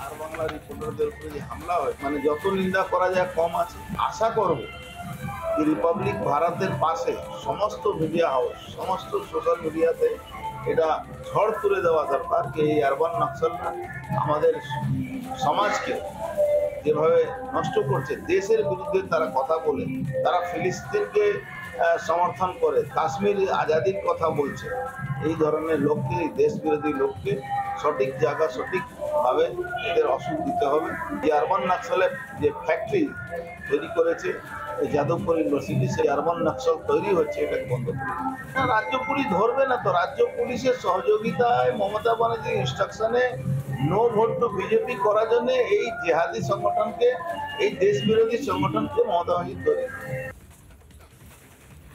আর বাংলার রিপোর্টারদের উপরে যে হামলা হয়, মানে যত নিন্দা করা যায় কম আছে। আশা করব যে রিপাবলিক ভারতের পাশে সমস্ত মিডিয়া হাউস, সমস্ত সোশ্যাল মিডিয়াতে এটা ঝড় তুলে দেওয়া দরকার যে এই আরবান নক্সালরা আমাদের সমাজকে যেভাবে নষ্ট করছে, দেশের বিরুদ্ধে তারা কথা বলে, তারা ফিলিস্তিনকে সমর্থন করে, কাশ্মীর আজাদির কথা বলছে। এই ধরনের লোককে, দেশ বিরোধী লোককে সঠিক জায়গা সঠিকভাবে এদের ওষুধ দিতে হবে। যে আরবান নক্সালের যে ফ্যাক্টরি তৈরি করেছে যাদবপুর ইউনিভার্সিটি, সেই আরবান নক্সাল তৈরি হচ্ছে, এটাকে বন্ধ করে না। রাজ্য পুলিশ ধরবে না তো, রাজ্য পুলিশের সহযোগিতায় মমতা ব্যানার্জির ইনস্ট্রাকশনে নো ভোট টু বিজেপি করার জন্য এই জেহাদি সংগঠনকে, এই দেশ বিরোধী সংগঠনকে মমতা ব্যানার্জি তৈরি।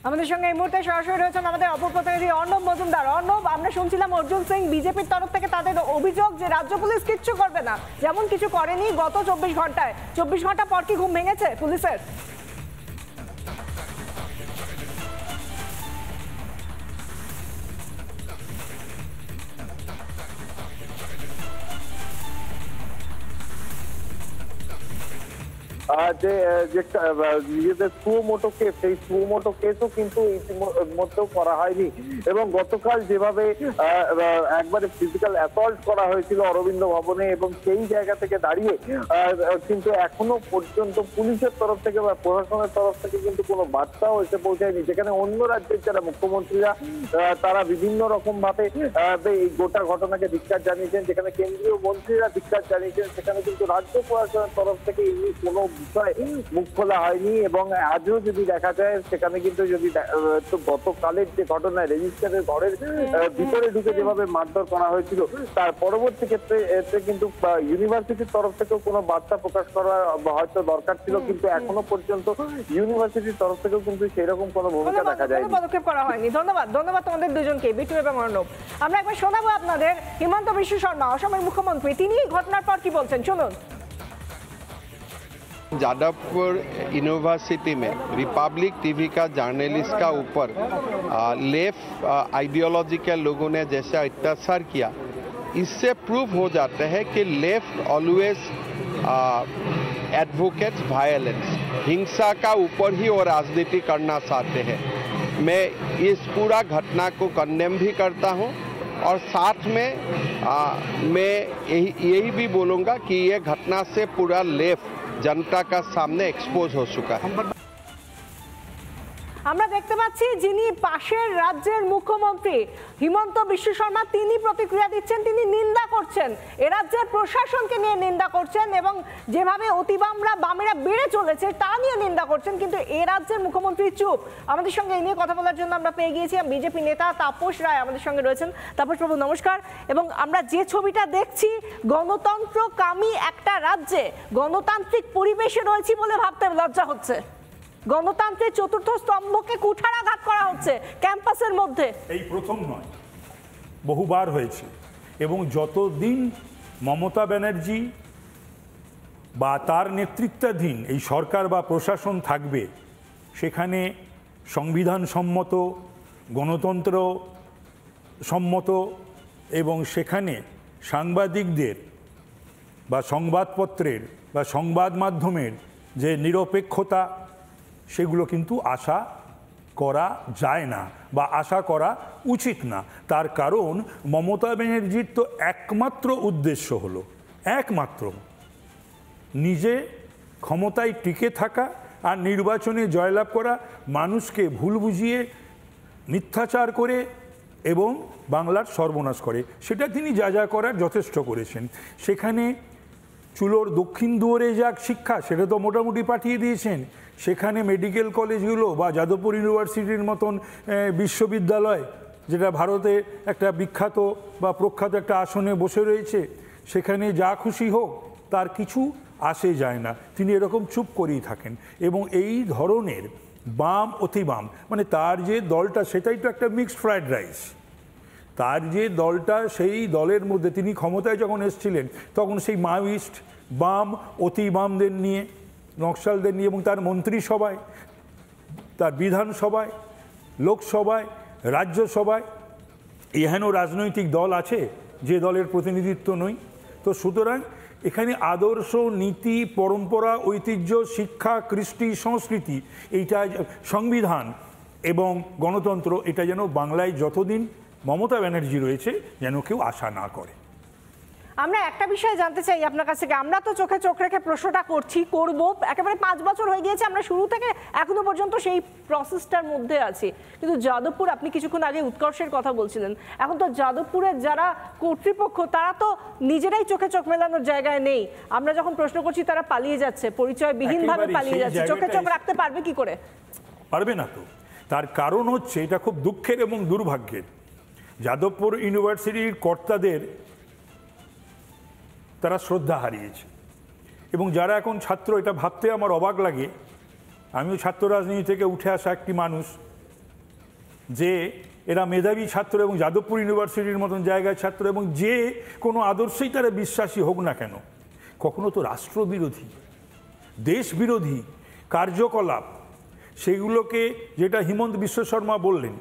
আমাদের সঙ্গে এই মুহূর্তে সরাসরি রয়েছেন আমাদের অপর প্রতিনিধি অর্ণব মজুমদার। অর্ণব, আমরা শুনছিলাম অর্জুন সিং বিজেপির তরফ থেকে তাদের অভিযোগ যে রাজ্য পুলিশ কিচ্ছু করবে না, যেমন কিছু করেনি গত 24 ঘন্টায়। 24 ঘন্টা পর কি ঘুম ভেঙেছে পুলিশের? নিজেদের সুমোটো কেস, সেই সুমোটো কেসও কিন্তু ইতিমধ্যেও করা হয়নি। এবং গতকাল যেভাবে একবারে ফিজিক্যাল অ্যাসল্ট করা হয়েছিল অরবিন্দ ভবনে, এবং সেই জায়গা থেকে দাঁড়িয়ে কিন্তু এখনো পর্যন্ত পুলিশের তরফ থেকে বা প্রশাসনের তরফ থেকে কিন্তু কোনো বার্তাও এসে পৌঁছায়নি। যেখানে অন্য রাজ্যের যারা মুখ্যমন্ত্রীরা তারা বিভিন্ন রকম ভাবে এই গোটা ঘটনাকে ধিক্কার জানিয়েছেন, যেখানে কেন্দ্রীয় মন্ত্রীরা ধিক্কার জানিয়েছেন, সেখানে কিন্তু রাজ্য প্রশাসনের তরফ থেকে কোনো বিষয়ে মুখ খোলা হয়নি। এবং আজও যদি দেখা যায় সেখানে কিন্তু যদি গতকালের যে ঘটনায় রেজিস্ট্রারের ঘরের ভিতরে ঢুকে যেভাবে মারধর করা হয়েছিল, তার পরবর্তী ক্ষেত্রে কিন্তু ইউনিভার্সিটির তরফ থেকেও কোনো বার্তা প্রকাশ করা হয়তো দরকার ছিল, কিন্তু এখনো পর্যন্ত ইউনিভার্সিটির তরফ থেকেও কিন্তু সেরকম কোনো ভূমিকা দেখা যায়নি, পদক্ষেপ করা হয়নি। ধন্যবাদ তোমাদের দুজনকে, বিট্টু এবং অর্ণব। আমরা একবার শোনাবো আপনাদের হিমন্ত বিশ্ব শর্মা, অসমের মুখ্যমন্ত্রী, তিনি ঘটনার পর কি বলছেন, শুনুন। जादवपुर यूनिवर्सिटी में रिपब्लिक टीवी का जर्नलिस्ट का ऊपर लेफ्ट आइडियोलॉजी के लोगों ने जैसे अत्याचार किया, इससे प्रूव हो जाता है कि लेफ्ट ऑलवेज एडवोकेट वायलेंस, हिंसा का ऊपर ही वो राजनीति करना चाहते हैं। मैं इस पूरा घटना को कंडेम भी करता हूँ, और साथ में मैं यही भी बोलूँगा कि ये घटना से पूरा लेफ्ट जनता का सामने एक्सपोज हो चुका है। আমরা দেখতে পাচ্ছি যিনি পাশের রাজ্যের মুখ্যমন্ত্রী হিমন্ত বিশ্ব শর্মা, তিনি প্রতিক্রিয়া দিচ্ছেন, তিনি নিন্দা করছেন, এ রাজ্যের প্রশাসনকে নিয়ে নিন্দা করছেন, এবং যেভাবে বামেরা বেড়ে চলেছে তা নিয়ে নিন্দা করছেন। কিন্তু এ রাজ্যের মুখ্যমন্ত্রী চুপ। আমাদের সঙ্গে এই নিয়ে কথা বলার জন্য আমরা পেয়ে গিয়েছিলাম বিজেপি নেতা তাপস রায়, আমাদের সঙ্গে রয়েছেন। তাপস বাবু, নমস্কার। এবং আমরা যে ছবিটা দেখছি, গণতন্ত্রকামী একটা রাজ্যে গণতান্ত্রিক পরিবেশে রয়েছি বলে ভাবতে লজ্জা হচ্ছে। গণতন্ত্রের চতুর্থ স্তম্ভকে কুঠারাঘাত করা হচ্ছে ক্যাম্পাসের মধ্যে। এই প্রথম নয়, বহুবার হয়েছে। এবং যতদিন মমতা ব্যানার্জি বা তার নেতৃত্বাধীন এই সরকার বা প্রশাসন থাকবে, সেখানে সংবিধান সম্মত, গণতন্ত্র সম্মত, এবং সেখানে সাংবাদিকদের বা সংবাদপত্রের বা সংবাদ মাধ্যমের যে নিরপেক্ষতা, সেগুলো কিন্তু আশা করা যায় না বা আশা করা উচিত না। তার কারণ মমতা ব্যানার্জির তো একমাত্র উদ্দেশ্য হলো, একমাত্র নিজে ক্ষমতায় টিকে থাকা আর নির্বাচনে জয়লাভ করা, মানুষকে ভুল বুঝিয়ে মিথ্যাচার করে এবং বাংলার সর্বনাশ করে। সেটা তিনি যা যা করার যথেষ্ট করেছেন। সেখানে চুলোর দক্ষিণ দুয়ারে যাক শিক্ষা, সেটা তো মোটামুটি পাঠিয়ে দিয়েছেন। সেখানে মেডিকেল কলেজগুলো বা যাদবপুর ইউনিভার্সিটির মতন বিশ্ববিদ্যালয়, যেটা ভারতে একটা বিখ্যাত বা প্রখ্যাত একটা আসনে বসে রয়েছে, সেখানে যা খুশি হোক, তার কিছু আসে যায় না, তিনি এরকম চুপ করেই থাকেন। এবং এই ধরনের বাম অতি বাম, মানে তার যে দলটা, সেটাই তো একটা মিক্সড ফ্রাইড রাইস। তার যে দলটা, সেই দলের মধ্যে তিনি ক্ষমতায় যখন এসেছিলেন, তখন সেই মাওয়িস্ট, বাম, অতি বামদের নিয়ে, নকশালদের নিয়ে, এবং তার মন্ত্রিসভায়, তার বিধানসভায়, লোকসভায়, রাজ্যসভায় এহেন রাজনৈতিক দল আছে যে দলের প্রতিনিধিত্ব নই। তো সুতরাং এখানে আদর্শ, নীতি, পরম্পরা, ঐতিহ্য, শিক্ষা, কৃষ্টি, সংস্কৃতি, এইটা সংবিধান এবং গণতন্ত্র, এটা যেন বাংলায় যতদিন মমতা ব্যানার্জি রয়েছে যেন কেউ আশা না করে। আমরা একটা বিষয় জানতে চাই আপনার কাছ থেকে, আমরা তো চোখে চোখ রেখে প্রশ্নটা করব, একেবারে 5 বছর হয়ে গিয়েছে, আমরা শুরু থেকে এখনো পর্যন্ত সেই প্রসেসটার মধ্যে আছি, কিন্তু যাদবপুর, আপনি কিছুক্ষণ আগে উৎকর্ষের কথা বলছিলেন, এখন তো যাদবপুরের যারা কর্তৃপক্ষ তারা তো নিজেরাই চোখে চোখ মেলানোর জায়গায় নেই। আমরা যখন প্রশ্ন করছি তারা পালিয়ে যাচ্ছে, পরিচয়বিহীনভাবে পালিয়ে যাচ্ছে, চোখে চোখ রাখতে পারবে কি করে? পারবে না তো। তার কারণ হচ্ছে, এটা খুব দুঃখের এবং দুর্ভাগ্যের, যাদবপুর ইউনিভার্সিটির কর্তাদের তারা শ্রদ্ধা হারিয়েছে, এবং যারা এখন ছাত্র, এটা ভাবতে আমার অবাক লাগে, আমিও ছাত্র রাজনীতি থেকে উঠে আসা একটি মানুষ, যে এরা মেধাবী ছাত্র এবং যাদবপুর ইউনিভার্সিটির মতন জায়গায় ছাত্র, এবং যে কোনো আদর্শেই তারা বিশ্বাসী হোক না কেন, কখনো তো রাষ্ট্রবিরোধী, দেশবিরোধী কার্যকলাপ, সেগুলোকে, যেটা হিমন্ত বিশ্ব শর্মা বললেন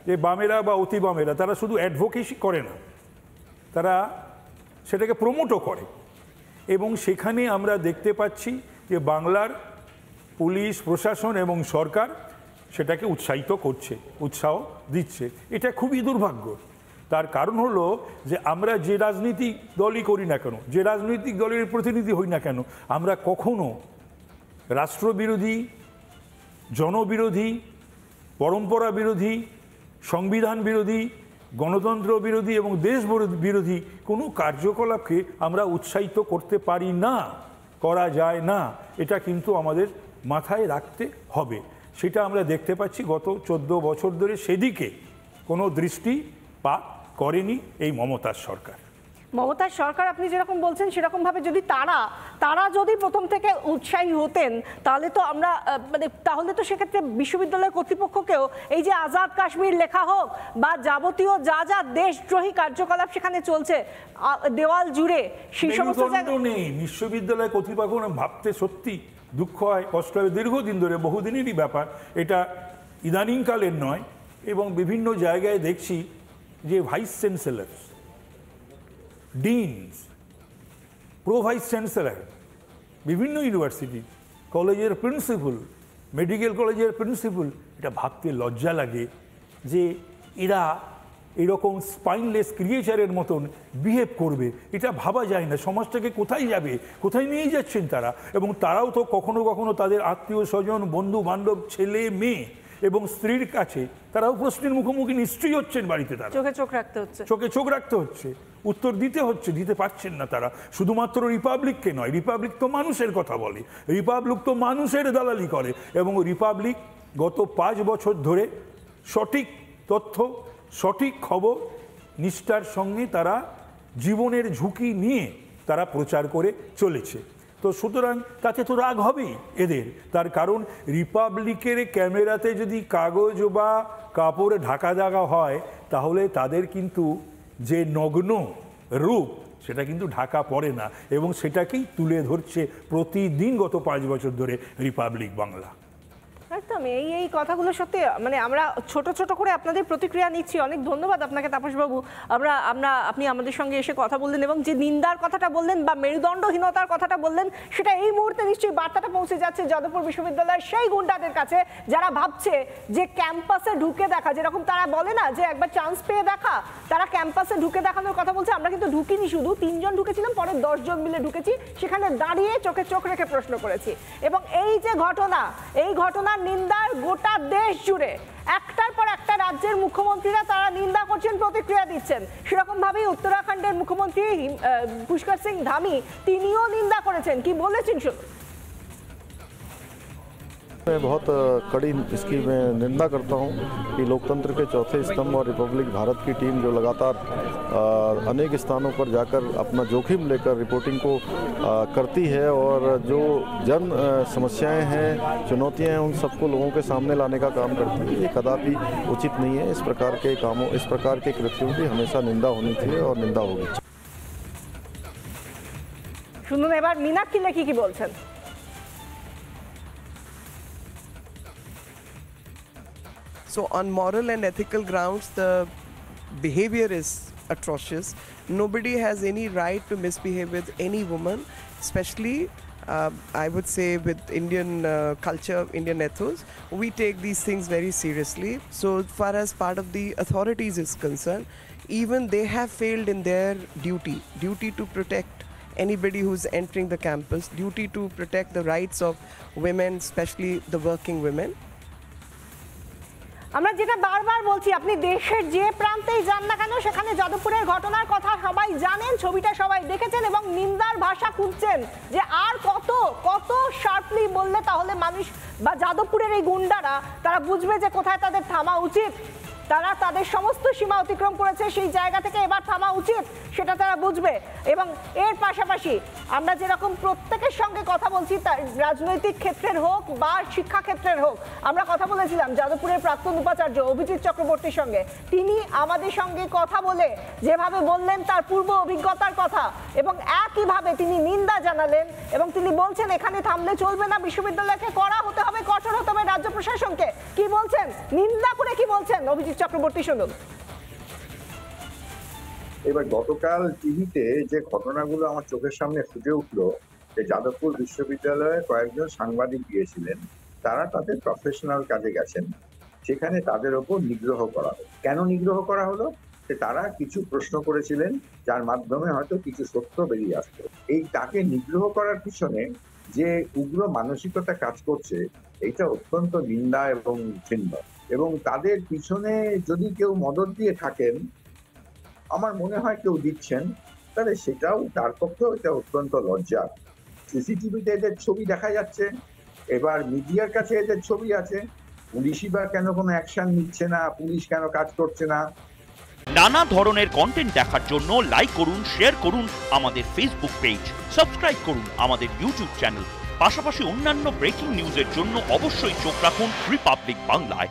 যে বামেরা বা অতি বামেরা, তারা শুধু অ্যাডভোকেসি করে না, তারা সেটাকে প্রমোটও করে। এবং সেখানে আমরা দেখতে পাচ্ছি যে বাংলার পুলিশ প্রশাসন এবং সরকার সেটাকে উৎসাহিত করছে, উৎসাহ দিচ্ছে। এটা খুবই দুর্ভাগ্য। তার কারণ হলো যে আমরা যে রাজনৈতিক দলই করি না কেন, যে রাজনৈতিক দলের প্রতিনিধি হই না কেন, আমরা কখনো রাষ্ট্রবিরোধী, জনবিরোধী, পরম্পরা বিরোধী, সংবিধান বিরোধী, গণতন্ত্র বিরোধী এবং দেশ বিরোধী কোনো কার্যকলাপকে আমরা উৎসাহিত করতে পারি না, করা যায় না। এটা কিন্তু আমাদের মাথায় রাখতে হবে। সেটা আমরা দেখতে পাচ্ছি গত 14 বছর ধরে সেদিকে কোনো দৃষ্টিপাত করেনি এই মমতার সরকার। মমতার সরকার, আপনি যেরকম বলছেন সেরকমভাবে যদি তারা যদি প্রথম থেকে উৎসাহী হতেন, তাহলে তো আমরা তাহলে তো সেক্ষেত্রে বিশ্ববিদ্যালয়ের কর্তৃপক্ষকেও এই যে আজাদ কাশ্মীর লেখা হোক বা যাবতীয় যা যা দেশদ্রোহী কার্যকলাপ সেখানে চলছে দেওয়াল জুড়ে, সেই সমস্ত নেই। বিশ্ববিদ্যালয় কর্তৃপক্ষ ভাবতে সত্যি দুঃখ হয়, কষ্ট হয়, দীর্ঘদিন ধরে, বহুদিনেরই ব্যাপার, এটা ইদানিংকালের নয়। এবং বিভিন্ন জায়গায় দেখছি যে vice chancellor, deans, pro vice chancellor, বিভিন্ন ইউনিভার্সিটি কলেজের প্রিন্সিপাল, মেডিকেল কলেজের প্রিন্সিপাল, এটা ভাবতে লজ্জা লাগে যে এরা এরকম স্পাইনলেস ক্রিয়েচারের মতন বিহেভ করবে। এটা ভাবা যায় না। সমাজটাকে কোথায় যাবে, কোথায় নিয়ে যাচ্ছেন তারা? এবং তারাও তো কখনো কখনো তাদের আত্মীয় স্বজন, বন্ধু বান্ধব, ছেলে মেয়ে এবং স্ত্রীর কাছে তারাও প্রশ্নের মুখোমুখি নিশ্চয়ই হচ্ছেন। বাড়িতে তারা চোখে চোখ রাখতে হচ্ছে, উত্তর দিতে হচ্ছে, দিতে পারছেন না তারা। শুধুমাত্র রিপাবলিককে নয়, রিপাবলিক তো মানুষের কথা বলে, রিপাবলিক তো মানুষের দালালি করে, এবং রিপাবলিক গত 5 বছর ধরে সঠিক তথ্য, সঠিক খবর নিষ্ঠার সঙ্গে তারা জীবনের ঝুঁকি নিয়ে তারা প্রচার করে চলেছে। তো সুতরাং তাতে তো রাগ হবেই এদের। তার কারণ রিপাবলিকের ক্যামেরাতে যদি কাগজ বা কাপড়ে ঢাকা দেওয়া হয়, তাহলে তাদের কিন্তু যে নগ্ন রূপ সেটা কিন্তু ঢাকা পড়ে না, এবং সেটাকেই তুলে ধরছে প্রতিদিন গত 5 বছর ধরে রিপাবলিক বাংলা। একদম এই কথাগুলো সত্যি, আমরা ছোট ছোট করে আপনাদের প্রতিক্রিয়া নিচ্ছি। অনেক ধন্যবাদ আপনাকে তাপসবাবু। আপনি আমাদের সঙ্গে এসে কথা বললেন এবং যে নিন্দার কথাটা বললেন বা মেরুদণ্ডহীনতার কথাটা বললেন, সেটা এই মুহূর্তে নিশ্চয়ই বার্তাটা পৌঁছে যাচ্ছে যাদবপুর বিশ্ববিদ্যালয়ের সেই গুন্ডাদের কাছে যারা ভাবছে যে ক্যাম্পাসে ঢুকে দেখা, যেরকম তারা বলে না যে একবার চান্স পেয়ে দেখা, তারা ক্যাম্পাসে ঢুকে দেখানোর কথা বলছে। আমরা কিন্তু ঢুকিনি, শুধু 3 জন ঢুকেছিলাম, পরে 10 জন মিলে ঢুকেছি, সেখানে দাঁড়িয়ে চোখে চোখ রেখে প্রশ্ন করেছি। এবং এই যে ঘটনা, এই ঘটনার নিন্দার গোটা দেশ জুড়ে একটার পর একটা রাজ্যের মুখ্যমন্ত্রীরা তারা নিন্দা করছেন, প্রতিক্রিয়া দিচ্ছেন। সেরকম ভাবেই উত্তরাখণ্ডের মুখ্যমন্ত্রী পুষ্কর সিং ধামি, তিনিও নিন্দা করেছেন। কি বলেছেন শুনুন। मैं बहुत कड़ी इसकी मैं निंदा करता हूं कि लोकतंत्र के चौथे स्तंभ और रिपब्लिक भारत की टीम जो लगातार अनेक स्थानों पर जाकर अपना जोखिम लेकर रिपोर्टिंग को करती है और जो जन समस्याएं हैं, चुनौतियां हैं, उन सबको लोगों के सामने लाने का काम करती है। ये कदापि उचित नहीं है। इस प्रकार के कामों, इस प्रकार के कृत्यों की हमेशा निंदा होनी चाहिए और निंदा होगी। শুনুন এবার মীনাক্ষী লেখি কি বলছেন। So on moral and ethical grounds, the behavior is atrocious. Nobody has any right to misbehave with any woman, especially I would say with Indian culture, Indian ethos. We take these things very seriously. So far as part of the authorities is concerned, even they have failed in their duty to protect anybody who's entering the campus, duty to protect the rights of women, especially the working women. আমরা যেটা বারবার বলছি, আপনি দেশের যে প্রান্তেই যান না কেন সেখানে যাদবপুরের ঘটনার কথা সবাই জানেন, ছবিটা সবাই দেখেছেন এবং নিন্দার ভাষা খুঁজছেন যে আর কত কত শার্পলি বললে তাহলে মানুষ বা যাদবপুরের এই গুন্ডারা তারা বুঝবে যে কোথায় তাদের থামা উচিত। তারা তাদের সমস্ত সীমা অতিক্রম করেছে, সেই জায়গা থেকে এবার থামা উচিত সেটা তারা বুঝবে। এবং এর পাশাপাশি আমরা যেরকম প্রত্যেকের সঙ্গে কথা বলছি, তার রাজনৈতিক ক্ষেত্রের হোক বা শিক্ষা ক্ষেত্রের হোক, আমরা কথা বলেছিলাম যাদবপুরের প্রাক্তন উপাচার্য অভিজিৎ চক্রবর্তীর সঙ্গে। তিনি আমাদের সঙ্গে কথা বলে যেভাবে বললেন তার পূর্ব অভিজ্ঞতার কথা এবং একইভাবে তিনি নিন্দা জানালেন এবং তিনি বলছেন এখানে থামলে চলবে না, বিশ্ববিদ্যালয়কে কড়া হতে হবে, কঠোর হতে হবে রাজ্য প্রশাসনকে। কি বলছেন, নিন্দা করে কি বলছেন অভিজিৎ চক্রবর্তী, শুনুন। এবার গতকাল টিভিতে যে ঘটনাগুলো আমার চোখের সামনে ফুটে উঠলো, যে যাদবপুর বিশ্ববিদ্যালয়ে কয়েকজন সাংবাদিক গিয়েছিলেন, তারা তাদের প্রফেশনাল কাজে গেছেন, সেখানে তাদের ওপর নিগ্রহ করা হলো। কেন নিগ্রহ করা হলো? যে তারা কিছু প্রশ্ন করেছিলেন যার মাধ্যমে হয়তো কিছু সত্য বেরিয়ে আসতো। এই তাকে নিগ্রহ করার পিছনে যে উগ্র মানসিকতা কাজ করছে, এইটা অত্যন্ত নিন্দা এবং ঘৃণ্য। এবং তাদের পিছনে যদি কেউ মদত দিয়ে থাকেন, আমার মনে হয় কেউ দিচ্ছেন, তাহলে সেটাও তার পক্ষেও এটা অত্যন্ত লজ্জা। সিসিটিভিতে এদের ছবি দেখা যাচ্ছে, এবার মিডিয়ার কাছে এদের ছবি আছে, পুলিশই বা কেন কোনো অ্যাকশন নিচ্ছে না, পুলিশ কেন কাজ করছে না। নানা ধরনের কন্টেন্ট দেখার জন্য লাইক করুন, শেয়ার করুন আমাদের ফেসবুক পেজ, সাবস্ক্রাইব করুন আমাদের ইউটিউব চ্যানেল। পাশাপাশি অন্যান্য ব্রেকিং নিউজের জন্য অবশ্যই চোখ রাখুন রিপাবলিক বাংলায়।